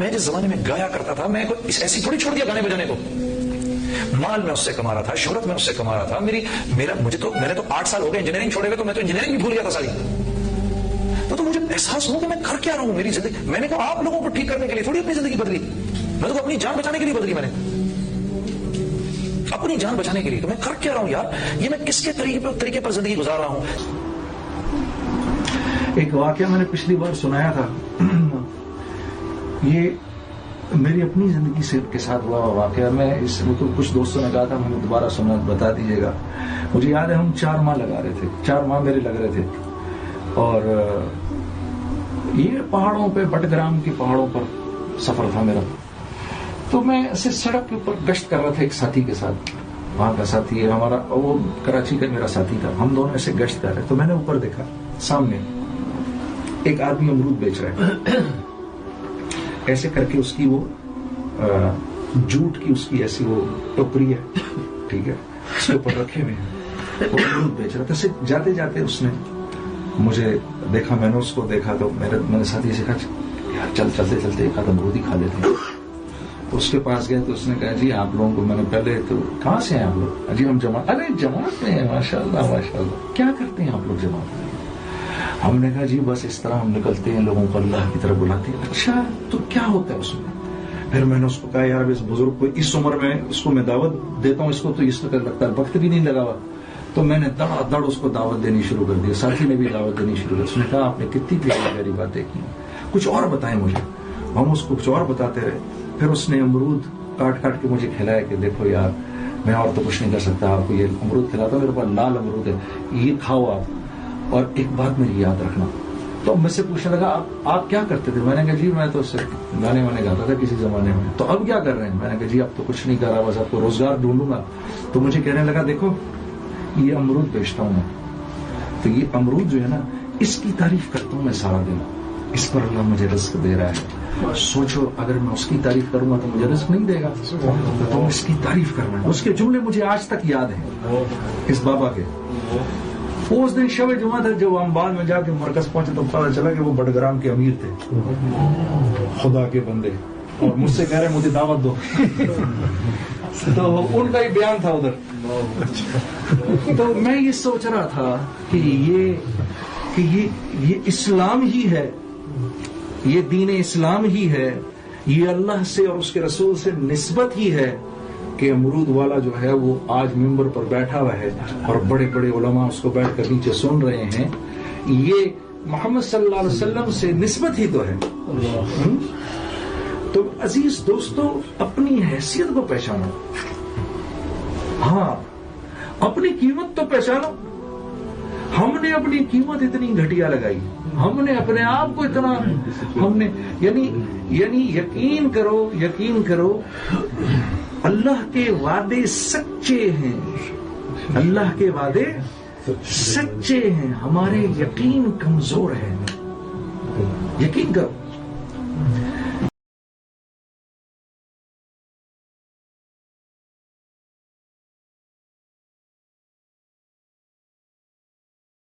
میں جس زمانے میں گایا کرتا تھا، میں ایسی تھوڑی چھوڑ دیا گانے بجانے کو. مال میں اس سے کما رہا تھا، شہرت میں اس سے کما رہا تھا. میں نے تو 8 سال ہو گئے انجینئرنگ چھوڑے ہوئے، تو میں تو انجینئرنگ بھی بھول گیا تھا ساری. تو مجھے احساس ہوا کہ میں کر کیا رہا ہوں میری زندگی. میں نے کہا آپ لوگوں کو ٹھیک کرنے کے لیے تھوڑی اپنی زندگی بدلی، میں تو اپنی جان بچانے کے لیے بدلی. میں نے اپنی جان بچانے کے لیے. تو میں کر کیا رہا ہوں یار؟ یہ میں کس کے طریقے پر زندگی گزار رہا ہوں؟ ایک واقعہ میں نے پچھلی بار سنایا تھا، یہ میری اپنی زندگی کے ساتھ ہوا واقعہ. میں اس کو کچھ دوستوں نے کہا تھا ہمیں دوبارہ سنا بتا دیجیے گا. مجھے یاد ہے ہم 4 ماہ لگا رہے تھے، 4 ماہ میرے لگ رہے تھے. اور یہ پہاڑوں پہ، بٹگرام کی پہاڑوں پر سفر تھا میرا. تو میں ایسے سڑک کے اوپر گشت کر رہا تھا ایک ساتھی کے ساتھ. وہاں کا ساتھی ہے ہمارا، وہ کراچی کا میرا ساتھی تھا. ہم دونوں ایسے گشت کر رہے. تو میں نے اوپر دیکھا سامنے ایک آدمی امرود بیچ رہا ہے. ایسے کر کے اس کی وہ جوٹ کی اس کی ایسی وہ ٹوکری ہے، ٹھیک ہے، اس کے اوپر رکھے ہوئے ہیں. وہ امرود بیچ رہا تھا. جاتے جاتے اس نے مجھے دیکھا، میں نے اس کو دیکھا. تو میرے ساتھی سے کہا یار چلتے چلتے ایک آدھ امرود ہی کھا لیتے ہیں. اس کے پاس گئے تو اس نے کہا جی آپ لوگوں کو میں نے پہلے تو کہاں سے ہیں آپ لوگ؟ جی ہم جماعت. ارے جماعت میں ہیں، ماشاء اللہ ماشاء اللہ. کیا کرتے ہیں آپ لوگ جماعت میں؟ ہم نے کہا جی بس اس طرح ہم نکلتے ہیں، لوگوں کو اللہ کی طرف بلاتے ہیں. اچھا تو کیا ہوتا ہے اس میں؟ پھر میں نے اس کو کہا یار اس بزرگ کو اس عمر میں اس کو میں دعوت دیتا ہوں، اس کو تو اس طرح لگتا ہے وقت بھی نہیں لگا ہوا. تو میں نے دڑا دڑ اس کو دعوت دینی شروع کر دی. ساتھی نے بھی دعوت دینی شروع کر. اس نے کہا آپ نے کتنی پیاری پیاری باتیں کی، کچھ اور بتائیں مجھے. ہم اس کو کچھ اور بتاتے رہے. پھر اس نے امرود کاٹ کاٹ کے مجھے کھلایا کہ دیکھو یار میں اور تو کچھ نہیں کر سکتا، آپ کو یہ امرود کھلاتا ہوں، میرے پاس لال امرود ہے، یہ کھاؤ آپ. اور ایک بات میری یاد رکھنا. تو مجھ سے پوچھنے لگا آپ کیا کرتے تھے؟ میں نے کہا جی میں تو صرف گانے وانے گاتا تھا کسی زمانے میں. تو اب کیا کر رہے ہیں؟ میں نے کہا جی اب تو کچھ نہیں کر رہا، بس آپ کو روزگار ڈھونڈوں گا. تو مجھے کہنے لگا دیکھو یہ امرود بیچتا ہوں میں، تو یہ امرود جو ہے نا اس کی تعریف کرتا ہوں میں سارا دن. اس پر اللہ مجھے رزق دے رہا ہے. سوچو اگر میں اس کی تعریف کروں گا تو مجھے رزق نہیں دے گا. تو اس کی تعریف کرنا ہے. اس کے جملے مجھے آج تک یاد ہیں اس بابا کے. اس دن شب جمعہ تھا جب ہم بعد میں جا کے مرکز پہنچے تو پتا چلا کہ وہ بٹگرام کے امیر تھے، خدا کے بندے، اور مجھ سے کہہ رہے مجھے دعوت دو. تو ان کا ہی بیان تھا ادھر. تو میں یہ سوچ رہا تھا کہ یہ اسلام ہی ہے، یہ دین اسلام ہی ہے، یہ اللہ سے اور اس کے رسول سے نسبت ہی ہے کہ امرود والا جو ہے وہ آج ممبر پر بیٹھا ہوا ہے اور بڑے بڑے علماء اس کو بیٹھ کر نیچے سن رہے ہیں. یہ محمد صلی اللہ علیہ وسلم سے نسبت ہی تو ہے. تو عزیز دوستو اپنی حیثیت کو پہچانو. ہاں اپنی قیمت تو پہچانو. ہم نے اپنی قیمت اتنی گھٹیا لگائی، ہم نے اپنے آپ کو اتنا ہم نے یعنی یقین کرو اللہ کے وعدے سچے ہیں، اللہ کے وعدے سچے ہیں، ہمارے یقین کمزور ہے. یقین کرو